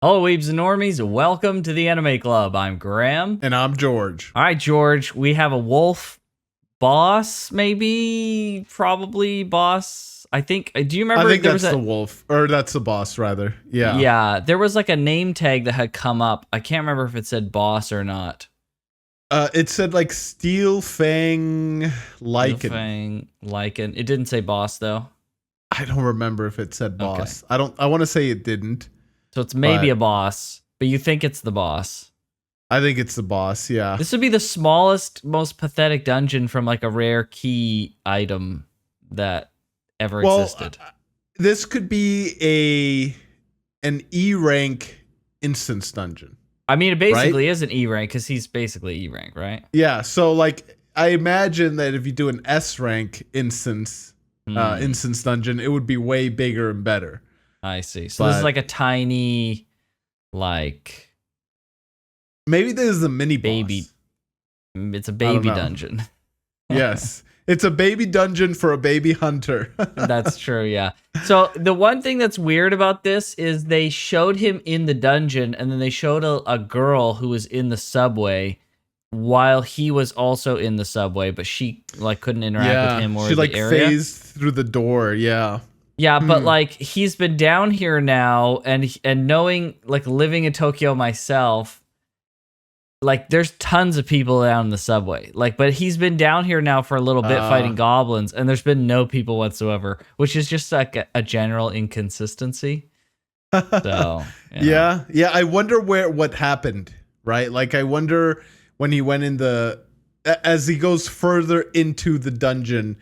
Hello, Weebs and Normies. Welcome to the Anime Club. I'm Graham. And I'm George. All right, George, we have a wolf boss, maybe, probably boss. I think, do you remember? I think that's the wolf, or that's the boss, rather. Yeah. Yeah, there was like a name tag that had come up. I can't remember if it said boss or not. It said like Steel Fang Lichen. Steel Fang Lichen. It didn't say boss, though. I don't remember if it said boss. Okay. I want to say it didn't. So it's maybe a boss, but you think it's the boss. I think it's the boss, yeah. This would be the smallest, most pathetic dungeon from like a rare key item that ever existed. This could be an E rank instance dungeon. I mean, it basically is an E rank because he's basically E rank, right? Yeah, so like I imagine that if you do an S rank instance dungeon, it would be way bigger and better. I see. So this is like a tiny, like... Maybe this is a mini baby. boss. It's a baby dungeon. Yes. It's a baby dungeon for a baby hunter. That's true, yeah. So the one thing that's weird about this is they showed him in the dungeon, and then they showed a girl who was in the subway while he was also in the subway, but she like couldn't interact with him or the area. She phased through the door, yeah. Yeah, but like he's been down here now, and knowing, like, living in Tokyo myself, like there's tons of people down in the subway. Like, but he's been down here now for a little bit fighting goblins, and there's been no people whatsoever, which is just like a general inconsistency. So yeah. I wonder what happened, right? Like, I wonder when he went as he goes further into the dungeon.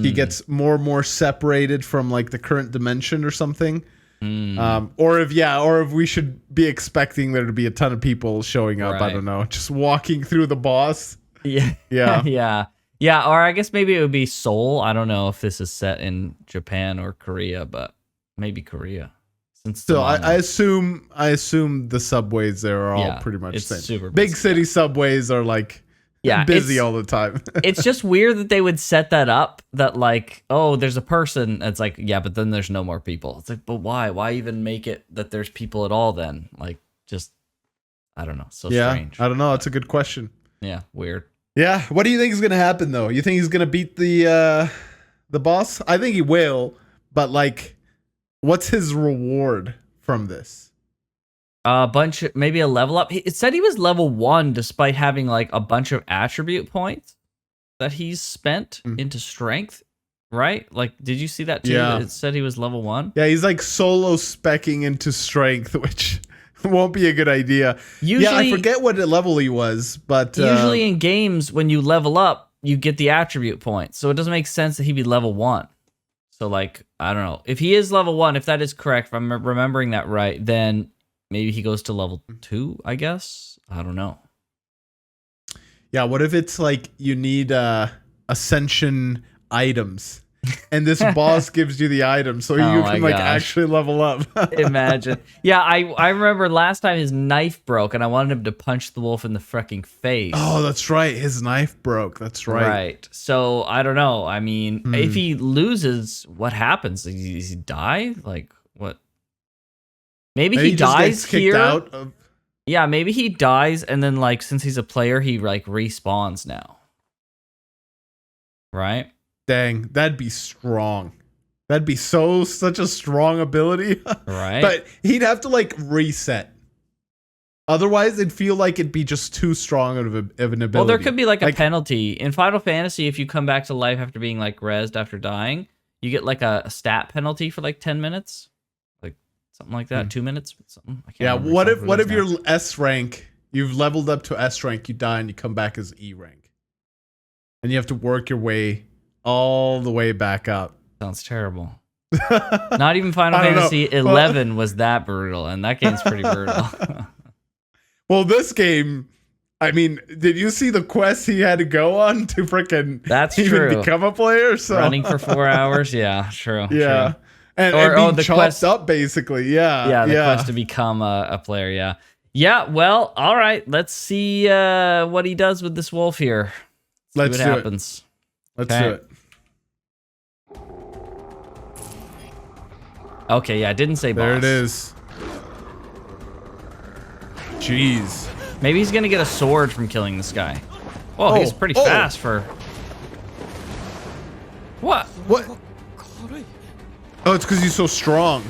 He gets more and more separated from like the current dimension or something. Or if we should be expecting there to be a ton of people showing up. Right. I don't know. Just walking through the boss. Yeah. Yeah. Or I guess maybe it would be Seoul. I don't know if this is set in Japan or Korea, but maybe Korea. So I assume the subways there are all pretty much the same. Super big city subways are like busy all the time. It's just weird that they would set that up, that like, oh, there's a person. It's like, yeah, but then there's no more people. It's like, but why? Why even make it that there's people at all then? Like, just, I don't know. So strange. I don't know. That's a good question. Yeah, weird. Yeah. What do you think is going to happen, though? You think he's going to beat the boss? I think he will, but like, what's his reward from this? Maybe a level up. It said he was level 1 despite having like a bunch of attribute points that he's spent into strength, right? Like, did you see that too? Yeah. It said he was level 1. Yeah, he's like solo specking into strength, which won't be a good idea. Usually, I forget what level he was, but usually in games when you level up, you get the attribute points. So it doesn't make sense that he'd be level 1. So like, I don't know. If he is level 1, if that is correct, if I'm remembering that right, then maybe he goes to level 2, I guess. I don't know. Yeah, what if it's like you need ascension items and this boss gives you the items so you can like actually level up? Imagine. Yeah, I remember last time his knife broke and I wanted him to punch the wolf in the freaking face. Oh, that's right. His knife broke. That's right. Right. So I don't know. I mean, if he loses, what happens? Does he die? Like, what? Maybe he dies here. Yeah, maybe he dies, and then like since he's a player, he like respawns now. Right? Dang, that'd be strong. That'd be such a strong ability. Right? But he'd have to like reset. Otherwise, it'd feel like it'd be just too strong of an ability. Well, there could be like a penalty in Final Fantasy if you come back to life after being like rezzed after dying. You get like a stat penalty for like 10 minutes. Something like that, 2 minutes. Something. I can't remember. What if you're S rank? You've leveled up to S rank. You die and you come back as E rank, and you have to work your way all the way back up. Sounds terrible. Not even Final Fantasy 11 was that brutal, and that game's pretty brutal. Well, this game, I mean, did you see the quest he had to go on to freaking become a player? So running for 4 hours, yeah, true. Yeah. True. And being chopped up, basically, yeah. The quest to become a player, yeah. Yeah, well, all right. Let's see what he does with this wolf here. Let's see what happens. Let's do it. Okay, yeah, I didn't say boss. There it is. Jeez. Maybe he's gonna get a sword from killing this guy. Oh, he's pretty fast for... What? What? Oh, it's because he's so strong.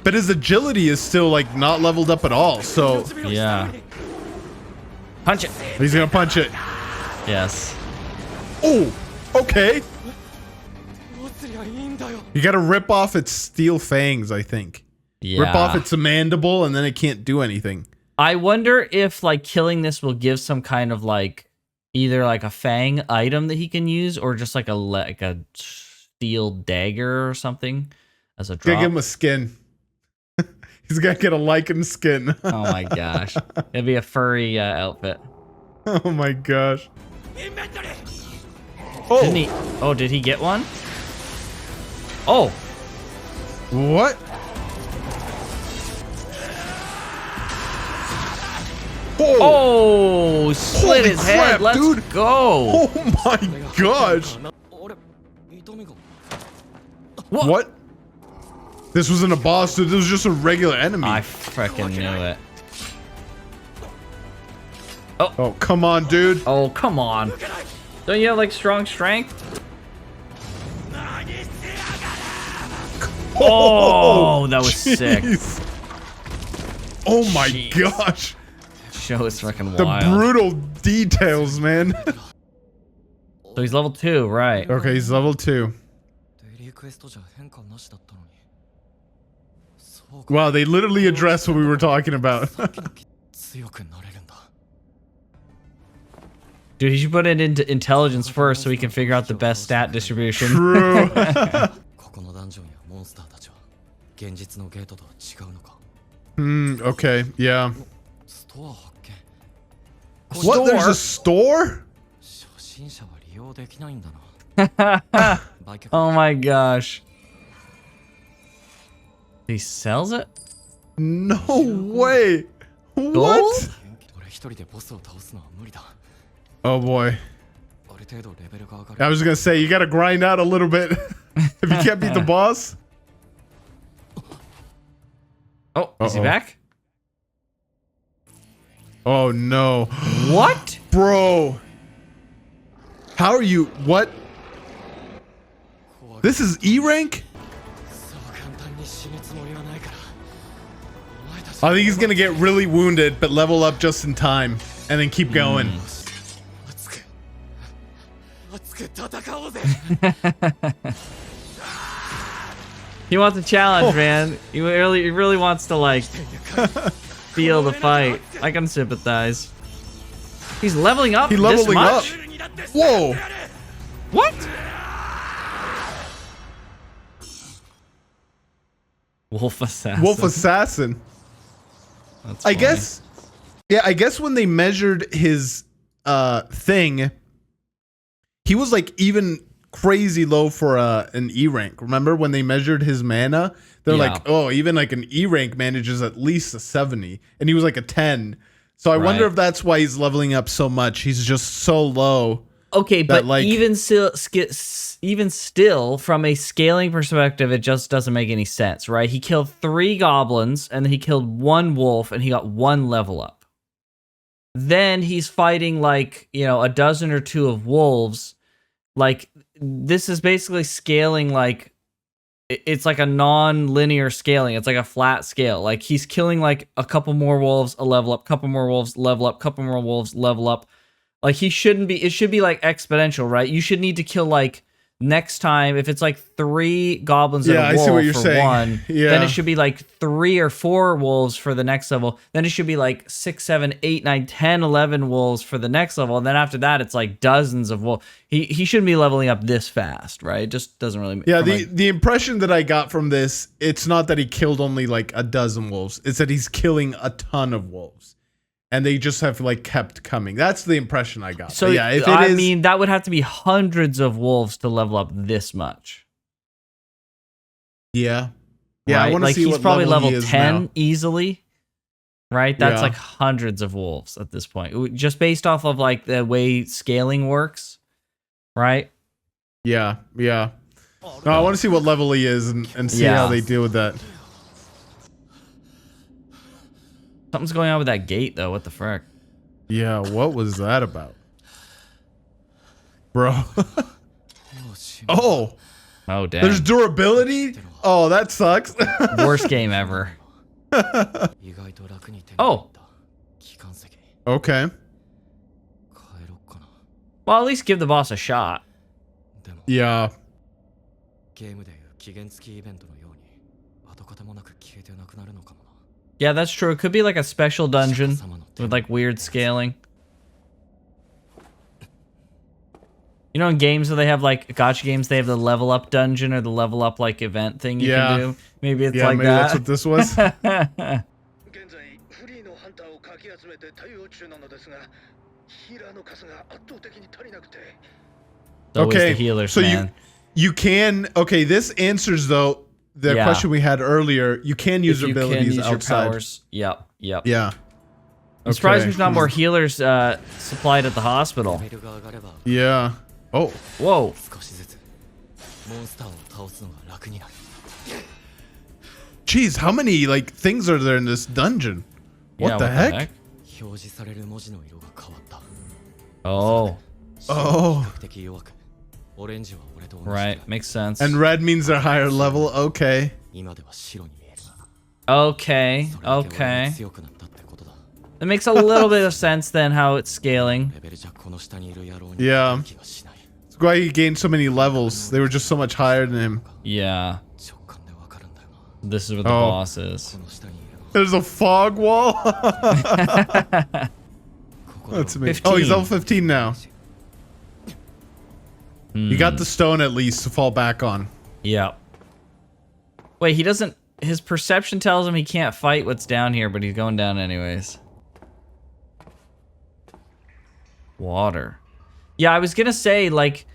But his agility is still like not leveled up at all, so... Yeah. Punch it. He's gonna punch it. Yes. Oh, okay. You gotta rip off its steel fangs, I think. Yeah. Rip off its mandible and then it can't do anything. I wonder if like killing this will give some kind of like either like a fang item that he can use or just like a steel dagger or something as a drop. Gotta give him a skin. He's gotta get a lichen skin. Oh my gosh. It'd be a furry outfit. Oh my gosh. Oh. Didn't he? Oh, did he get one? Oh. What? Oh, split Holy his crap, head. Let's dude. go. Oh my gosh. What? This wasn't a boss, dude. This was just a regular enemy. I freaking knew it. Oh, come on, dude. Oh, come on. Don't you have like strong strength? Oh, that was sick. Oh my Jeez. gosh. Show is fucking The wild. brutal details, man. So he's level 2, right? Okay, he's level 2. Wow, they literally addressed what we were talking about. Dude, he should put it into intelligence first so we can figure out the best stat distribution. True. Okay, yeah. What? There's a store? Oh my gosh. He sells it? No way. What? Oh boy. I was gonna say, you gotta grind out a little bit if you can't beat the boss. Oh, is he back? Oh no. What? Bro. How are you? What? This is E rank? I think he's gonna get really wounded, but level up just in time and then keep going. He wants a challenge, man. He really wants to like feel the fight. I can sympathize. He's leveling up. He's leveling this much? up. Whoa. What? Wolf assassin. Wolf assassin. That's I funny. guess. Yeah, I guess when they measured his thing, he was like even crazy low for an E rank. Remember when they measured his mana? They're like, oh, even like an E rank manages at least a 70, and he was like a 10. So I wonder if that's why he's leveling up so much. He's just so low. Okay, but like, even still, from a scaling perspective, it just doesn't make any sense, right? He killed 3 goblins, and then he killed 1 wolf, and he got 1 level up. Then he's fighting like, you know, a dozen or 2 of wolves. Like, this is basically scaling like, it's like a non-linear scaling. It's like a flat scale. Like, he's killing like a couple more wolves, a level up, couple more wolves, level up, couple more wolves, level up. Like, he shouldn't be, it should be like exponential, right? You should need to kill like, next time, if it's like 3 goblins and a wolf for 1, then it should be like 3 or 4 wolves for the next level. Then it should be like 6, 7, 8, 9, 10, 11 wolves for the next level. And then after that, it's like dozens of wolves. He shouldn't be leveling up this fast, right? It just doesn't really... Yeah, the impression that I got from this, it's not that he killed only like a dozen wolves. It's that he's killing a ton of wolves. And they just have like kept coming. That's the impression I got. So but yeah, if it I mean, that would have to be hundreds of wolves to level up this much. Yeah, yeah. Right? I want to like see he's what probably level he is 10 now. easily. Right? That's Yeah. like hundreds of wolves at this point, just based off of like the way scaling works. Right? Yeah, yeah. No, I want to see what level he is and see how they deal with that. Something's going on with that gate, though. What the frick? Yeah, what was that about? Bro. Oh. Oh, damn. There's durability? Oh, that sucks. Worst game ever. Oh. Okay. Well, at least give the boss a shot. Yeah. Yeah, that's true. It could be like a special dungeon with like weird scaling. You know, in games where they have like gacha games, they have the level up dungeon or the level up like event thing you can do. Maybe it's like maybe that. that's what this was. Okay, the healers, so man. you can this answers though the question we had earlier. You can use your abilities outside. Your powers. Yep. Yeah. I'm surprised there's not more healers supplied at the hospital. Yeah. Oh. Whoa. Jeez, how many like things are there in this dungeon? What the heck? Oh. Oh. Right, makes sense. And red means they're higher level. Okay. Okay. It makes a little bit of sense then how it's scaling. Yeah. That's why he gained so many levels. They were just so much higher than him. Yeah. This is what the boss is. There's a fog wall. That's amazing. 15. Oh, he's level 15 now. You got the stone at least to fall back on. Yeah. Wait, he doesn't... His perception tells him he can't fight what's down here, but he's going down anyways. Water. Yeah, I was gonna say, like,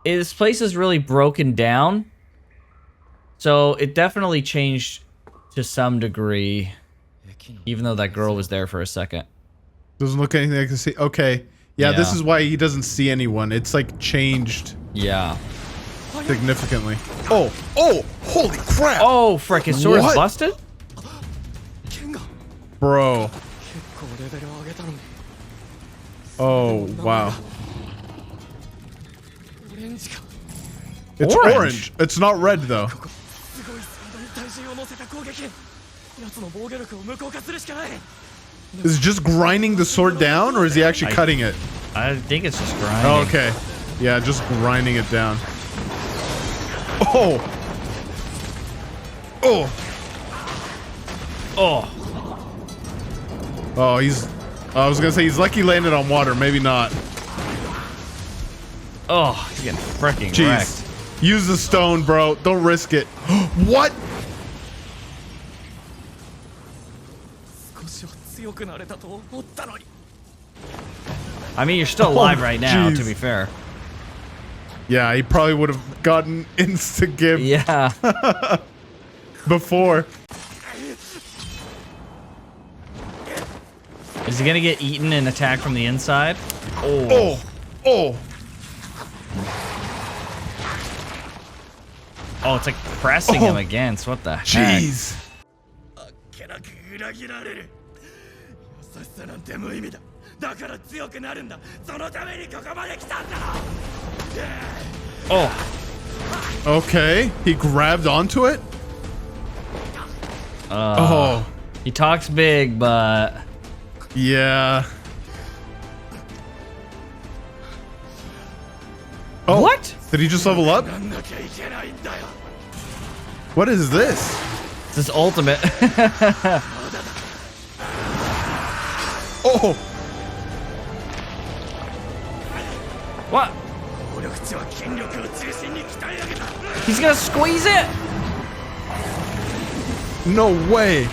this place is really broken down. So it definitely changed to some degree. Even though that girl was there for a second. Doesn't look anything I can see. Okay. Yeah, this is why he doesn't see anyone. It's like changed. Yeah. Significantly. Oh! Oh! Holy crap! Oh, frick, his sword is busted? Bro. Oh, wow. It's orange. It's not red, though. Is it just grinding the sword down, or is he actually cutting it? I think it's just grinding. Oh, okay. Yeah, just grinding it down. Oh! Oh! Oh! Oh, he's... I was gonna say he's lucky he landed on water. Maybe not. Oh, he's getting freaking wrecked. Use the stone, bro. Don't risk it. What? I mean, you're still alive right now, to be fair. Yeah, he probably would have gotten insta-give before. Is he gonna get eaten and attacked from the inside? Oh. Oh. Oh. Oh, it's like pressing him against. What the heck? Jeez. Oh. Okay. He grabbed onto it? Oh. He talks big, but... Yeah. Oh. What? Did he just level up? What is this? It's his ultimate. Oh. What? He's gonna squeeze it? No way.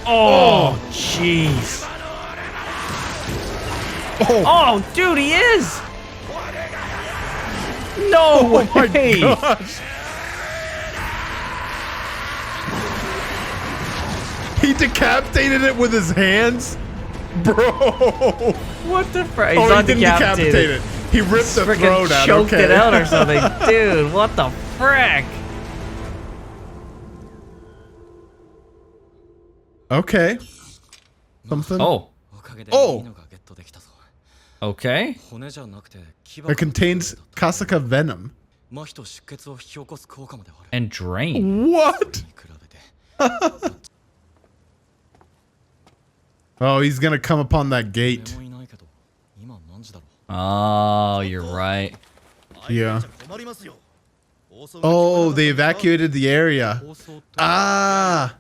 Oh, jeez. Oh, dude, he is. No way. My gosh. He decapitated it with his hands? Bro. What the frick? Oh, he didn't decapitate it. He ripped the throat out. Choked it out or something. Dude, what the frick? Okay. Something. Oh. Oh. Okay. It contains Kasaka venom. And drain. What? Oh, he's gonna come upon that gate. Oh, you're right. Yeah. Oh, they evacuated the area. Ah.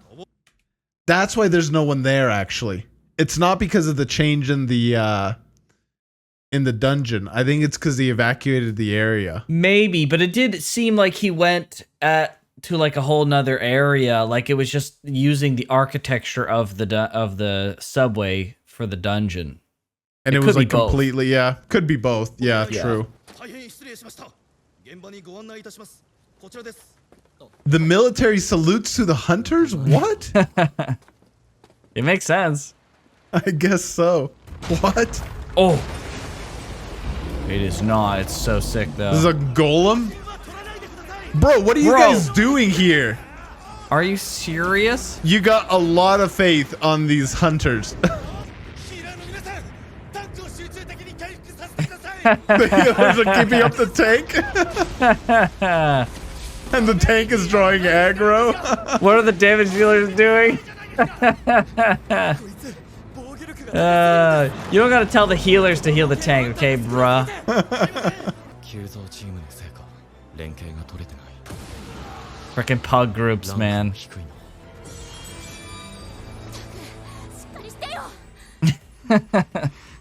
That's why there's no one there, actually. It's not because of the change in the dungeon. I think it's because they evacuated the area. Maybe, but it did seem like he went to like a whole nother area. Like it was just using the architecture of the subway for the dungeon. And it was like completely, yeah. Could be both. Yeah, true. The military salutes to the hunters? What? It makes sense. I guess so. What? Oh. It is not. It's so sick, though. This is a golem? Bro, what are you guys doing here? Are you serious? You got a lot of faith on these hunters. The healers are keeping up the tank. And the tank is drawing aggro. What are the damage dealers doing? You don't gotta tell the healers to heal the tank, okay, bruh? Frickin' pug groups, man.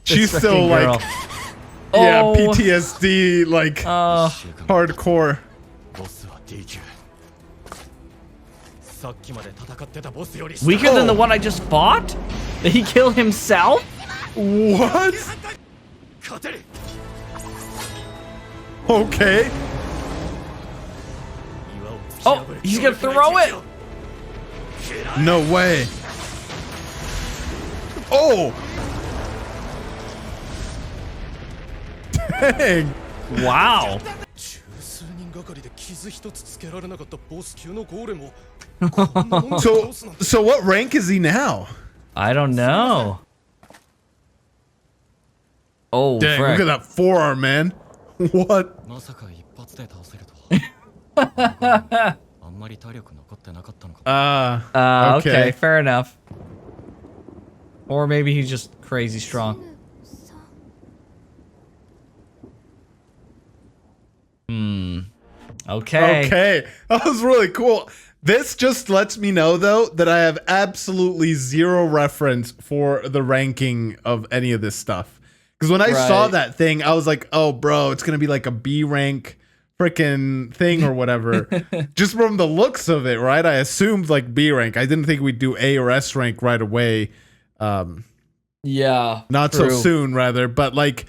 She's still like, yeah, PTSD, like, hardcore. Weaker than the one I just fought? Did he kill himself? What? Okay. Oh, he's gonna throw it! No way. Oh! Dang! Wow. So what rank is he now? I don't know. Oh, dang, frick. look at that forearm, man. What? Okay, fair enough. Or maybe he's just crazy strong. Okay. Okay, that was really cool. This just lets me know, though, that I have absolutely zero reference for the ranking of any of this stuff. Because when I saw that thing, I was like, oh, bro, it's going to be like a B rank freaking thing or whatever. Just from the looks of it, right? I assumed like B rank. I didn't think we'd do A or S rank right away. Yeah. Not so soon, rather. But like...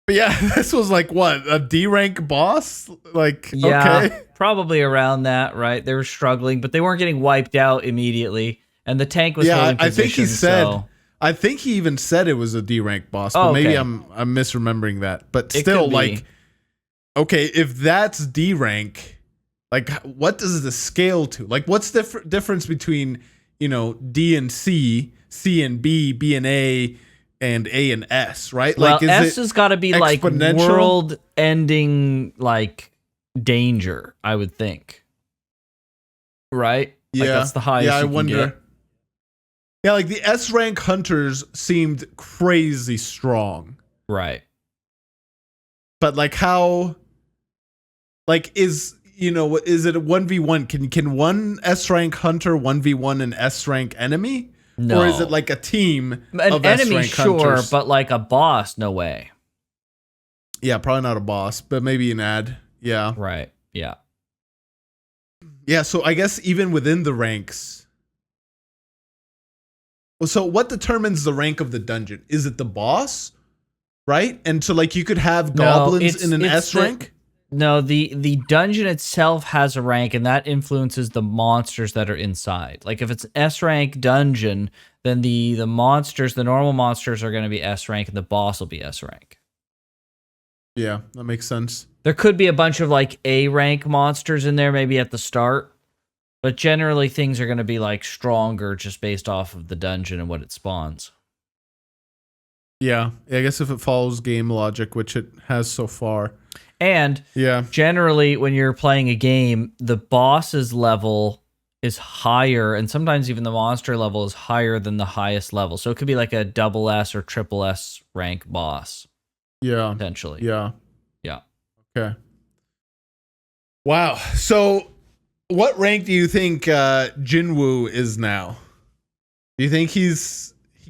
But yeah, this was like what, a D rank boss? Like, yeah, okay. Probably around that, right? They were struggling, but they weren't getting wiped out immediately. And the tank was holding position, I think he said, so. I think he even said it was a D rank boss, but maybe I'm misremembering that. But still, like, okay, if that's D rank, like, what does the scale to? Like, what's the difference between, you know, D and C, C and B, B and A and S, right? Well, like, S has got to be like world-ending, like, danger, I would think. Right? Yeah, like, that's the highest I you can wonder. get. Yeah, like the S rank hunters seemed crazy strong. Right. But like how, like is it a 1v1? Can one S rank hunter 1v1 an S rank enemy? No. Or is it like a team of enemy, S-rank hunters? But like a boss, no way. Yeah, probably not a boss, but maybe an ad. Yeah. Right. Yeah. Yeah, so I guess even within the ranks. So what determines the rank of the dungeon? Is it the boss? Right? And so like you could have goblins in an S rank? No, the dungeon itself has a rank, and that influences the monsters that are inside. Like if it's an S rank dungeon, then the monsters, the normal monsters are going to be S rank, and the boss will be S rank. Yeah, that makes sense. There could be a bunch of like A rank monsters in there, maybe at the start, But generally, things are going to be like stronger just based off of the dungeon and what it spawns. Yeah, I guess if it follows game logic, which it has so far. And generally, when you're playing a game, the boss's level is higher, and sometimes even the monster level is higher than the highest level. So it could be like a double S or triple S rank boss. Yeah. Potentially. Yeah. Yeah. Okay. Wow. So what rank do you think Jin-woo is now? Do you think he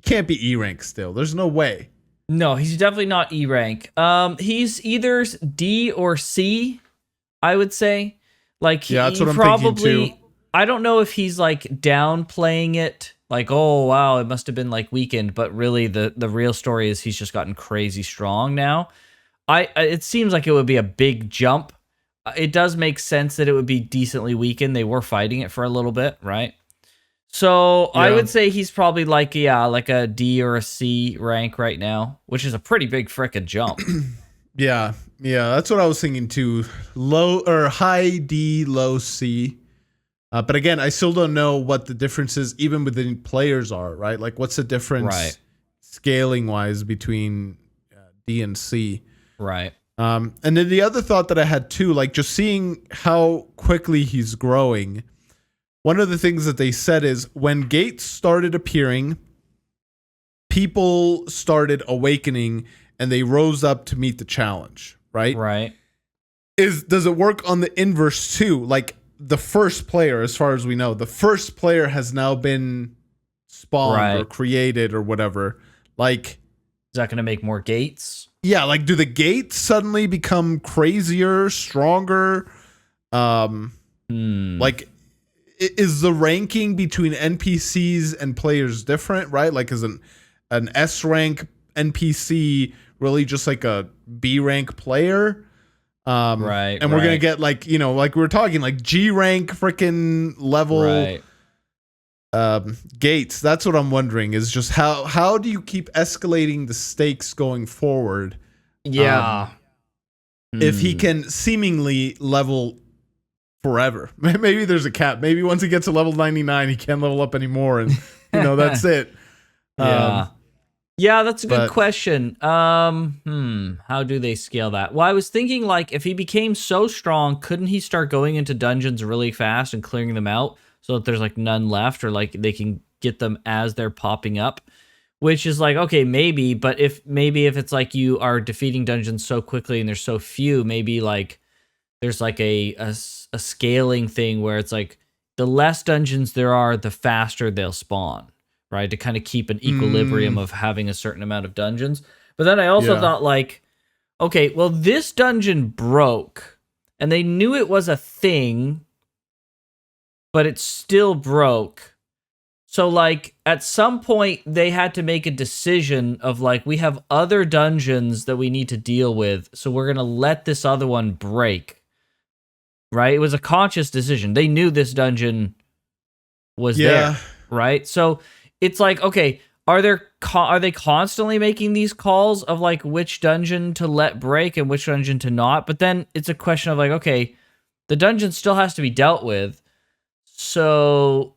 can't be E rank still? There's no way. No, he's definitely not E rank. He's either D or C, I would say. Like, that's what I'm thinking too. I don't know if he's like downplaying it, like, oh wow, it must have been like weakened, but really the real story is he's just gotten crazy strong now. It seems like it would be a big jump. It does make sense that it would be decently weakened. They were fighting it for a little bit, right? So I would say he's probably like a D or a C rank right now, which is a pretty big frickin' jump. Yeah, that's what I was thinking too. Low or high D, low C. But again, I still don't know what the differences even within players are, right? Like, what's the difference scaling wise between D and C? Right. And then the other thought that I had too, like just seeing how quickly he's growing. One of the things that they said is when gates started appearing, people started awakening and they rose up to meet the challenge, right? Right. Does it work on the inverse too? Like the first player, as far as we know, the first player has now been spawned or created or whatever. Like, is that going to make more gates? Yeah, like do the gates suddenly become crazier, stronger? Like, is the ranking between NPCs and players different, right? Like, is an S rank NPC really just like a B rank player? Right. And we're gonna get like, like we were talking, like G rank freaking level gates. That's what I'm wondering, is just how do you keep escalating the stakes going forward? Yeah. If he can seemingly level forever. Maybe there's a cap. Maybe once he gets to level 99, he can't level up anymore, and that's it. Yeah, that's a good question. How do they scale that? Well, I was thinking, like, if he became so strong, couldn't he start going into dungeons really fast and clearing them out so that there's like none left, or like they can get them as they're popping up? Which is like, okay, maybe, but if it's like you are defeating dungeons so quickly and there's so few, maybe like there's like a scaling thing where it's like the less dungeons there are, the faster they'll spawn, right? To kind of keep an equilibrium of having a certain amount of dungeons. But then I also thought, like, okay, well, this dungeon broke and they knew it was a thing, but it still broke. So, like, at some point, they had to make a decision of, like, we have other dungeons that we need to deal with, so we're going to let this other one break. Right? It was a conscious decision. They knew this dungeon was there, right? So, it's like, okay, are they constantly making these calls of, like, which dungeon to let break and which dungeon to not? But then it's a question of, like, okay, the dungeon still has to be dealt with, so...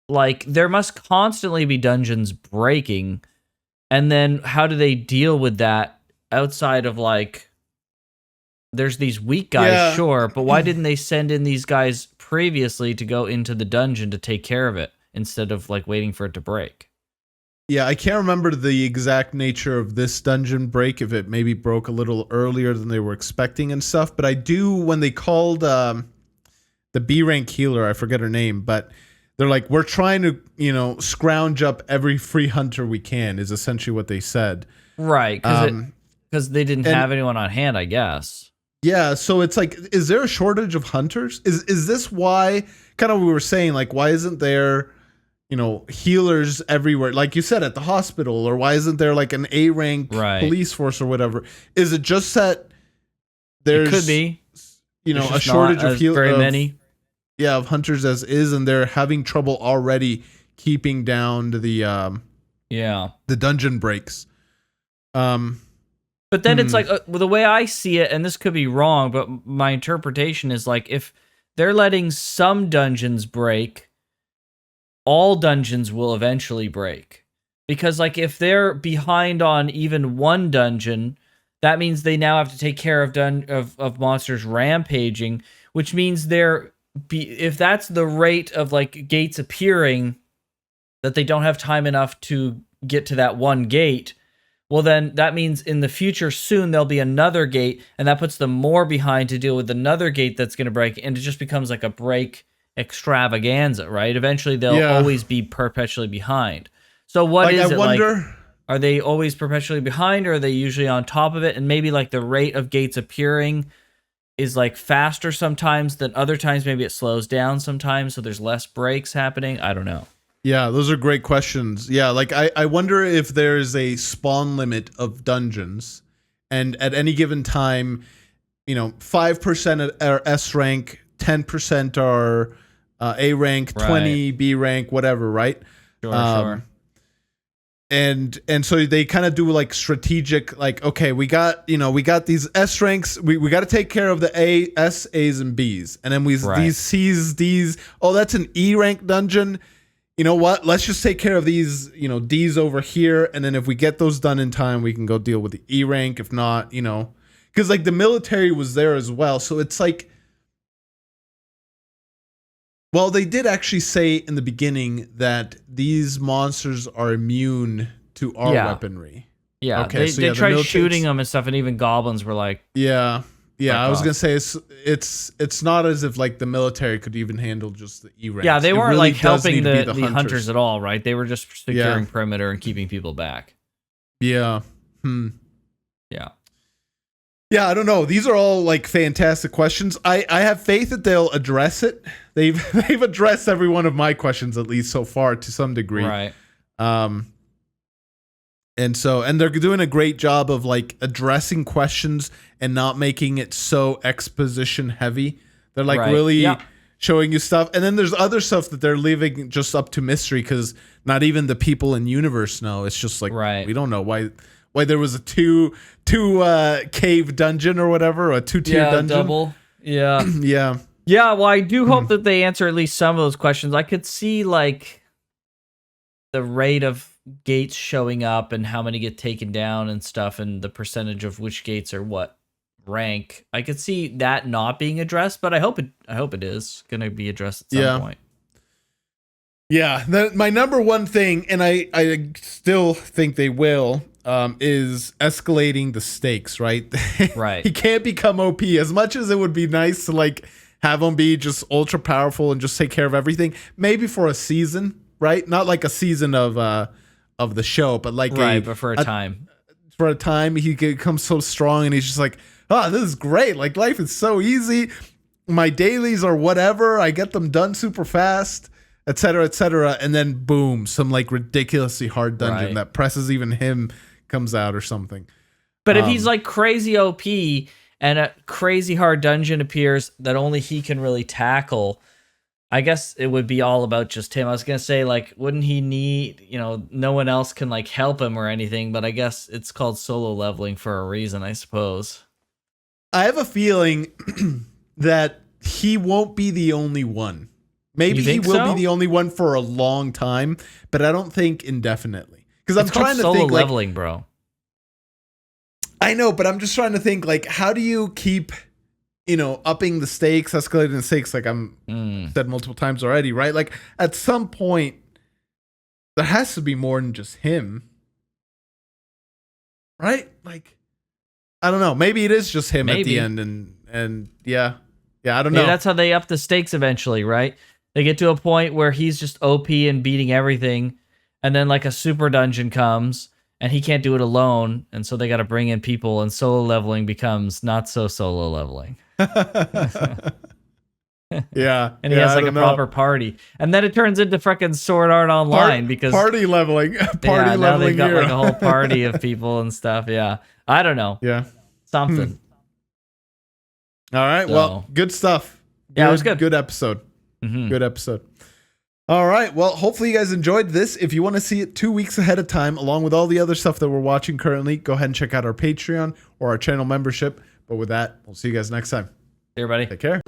like, there must constantly be dungeons breaking, and then how do they deal with that outside of, like, there's these weak guys, sure, but why didn't they send in these guys previously to go into the dungeon to take care of it instead of, like, waiting for it to break? Yeah, I can't remember the exact nature of this dungeon break, if it maybe broke a little earlier than they were expecting and stuff, but I do, when they called the B rank healer, I forget her name, but... they're like, we're trying to, scrounge up every free hunter we can, is essentially what they said. Right, because they didn't have anyone on hand, I guess. Yeah, so it's like, is there a shortage of hunters? Is this why, kind of we were saying, like, why isn't there, healers everywhere? Like you said, at the hospital, or why isn't there, like, an A-rank police force or whatever? Is it just that there's... it could be. A shortage of healers? Very many. Yeah, of hunters as is, and they're having trouble already keeping down the dungeon breaks. But then it's like, the way I see it, and this could be wrong, but my interpretation is like, if they're letting some dungeons break. All dungeons will eventually break. Because, like, if they're behind on even one dungeon, that means they now have to take care of monsters rampaging, which means if that's the rate of, like, gates appearing, that they don't have time enough to get to that one gate, well, then that means in the future soon there'll be another gate, and that puts them more behind to deal with another gate that's going to break, and it just becomes like a break extravaganza, right? Eventually they'll always be perpetually behind. So what is it like? Are they always perpetually behind, or are they usually on top of it? And maybe like the rate of gates appearing is like faster sometimes than other times. Maybe it slows down sometimes, so there's less breaks happening. I don't know. Yeah, those are great questions. Yeah, like I wonder if there's a spawn limit of dungeons, and at any given time, 5% are S rank, 10% are A rank, 20 B rank, whatever, right? Sure. And so they kind of do like strategic, like, okay, we got these S ranks, we got to take care of the A, S, A's, and B's, and then these C's, D's. Oh, that's an E rank dungeon. You know what? Let's just take care of these, D's over here. And then if we get those done in time, we can go deal with the E rank. If not, because like the military was there as well. So it's like, well, they did actually say in the beginning that these monsters are immune to our weaponry. Yeah. Okay. They tried shooting them and stuff. And even goblins were like, yeah, I was gonna say it's not as if like the military could even handle just the E ranks. Yeah, they weren't really like helping the hunters at all, right? They were just securing perimeter and keeping people back. Yeah. Yeah. Yeah, I don't know. These are all like fantastic questions. I have faith that they'll address it. They've addressed every one of my questions, at least so far, to some degree. Right. And they're doing a great job of like addressing questions and not making it so exposition heavy. They're like really showing you stuff. And then there's other stuff that they're leaving just up to mystery because not even the people in universe know. It's just like, we don't know why there was a two cave dungeon or whatever, a 2-tier dungeon. Double. Yeah. Yeah. Yeah. Well, I do hope that they answer at least some of those questions. I could see like the rate of gates showing up and how many get taken down and stuff, and the percentage of which gates are what rank. I could see that not being addressed, but I hope it is going to be addressed at some point. Yeah, my number one thing, and I still think they will, is escalating the stakes. Right. He can't become OP. As much as it would be nice to like have him be just ultra powerful and just take care of everything, maybe for a season, right? Not like a season of the show, but like but for a time. For a time, he becomes so strong, and he's just like, oh, this is great. Like, life is so easy. My dailies are whatever. I get them done super fast, et cetera, and then boom, some like ridiculously hard dungeon that presses even him comes out or something. But if he's like crazy OP and a crazy hard dungeon appears that only he can really tackle, I guess it would be all about just him. I was going to say, like, wouldn't he need, no one else can, like, help him or anything, but I guess it's called solo leveling for a reason, I suppose. I have a feeling that he won't be the only one. Maybe he will be the only one for a long time, but I don't think indefinitely. Because I'm trying to think, solo leveling, bro. I know, but I'm just trying to think, like, how do you keep... upping the stakes, escalating the stakes, like I'm said multiple times already, right? Like at some point, there has to be more than just him, right? Like, I don't know. Maybe it is just him at the end, and yeah, I don't know. Maybe that's how they up the stakes eventually, right? They get to a point where he's just OP and beating everything, and then like a super dungeon comes, and he can't do it alone, and so they got to bring in people, and solo leveling becomes not so solo leveling. Yeah, and he has like a proper party, and then it turns into freaking Sword Art Online because party leveling. Now they've got like a whole party of people and stuff. Yeah, I don't know. Yeah, something. All right, well, good stuff. Yeah, it was good. Good episode. Good episode. All right, well, hopefully you guys enjoyed this. If you want to see it 2 weeks ahead of time, along with all the other stuff that we're watching currently, go ahead and check out our Patreon or our channel membership. But with that, we'll see you guys next time. Hey, everybody. Take care.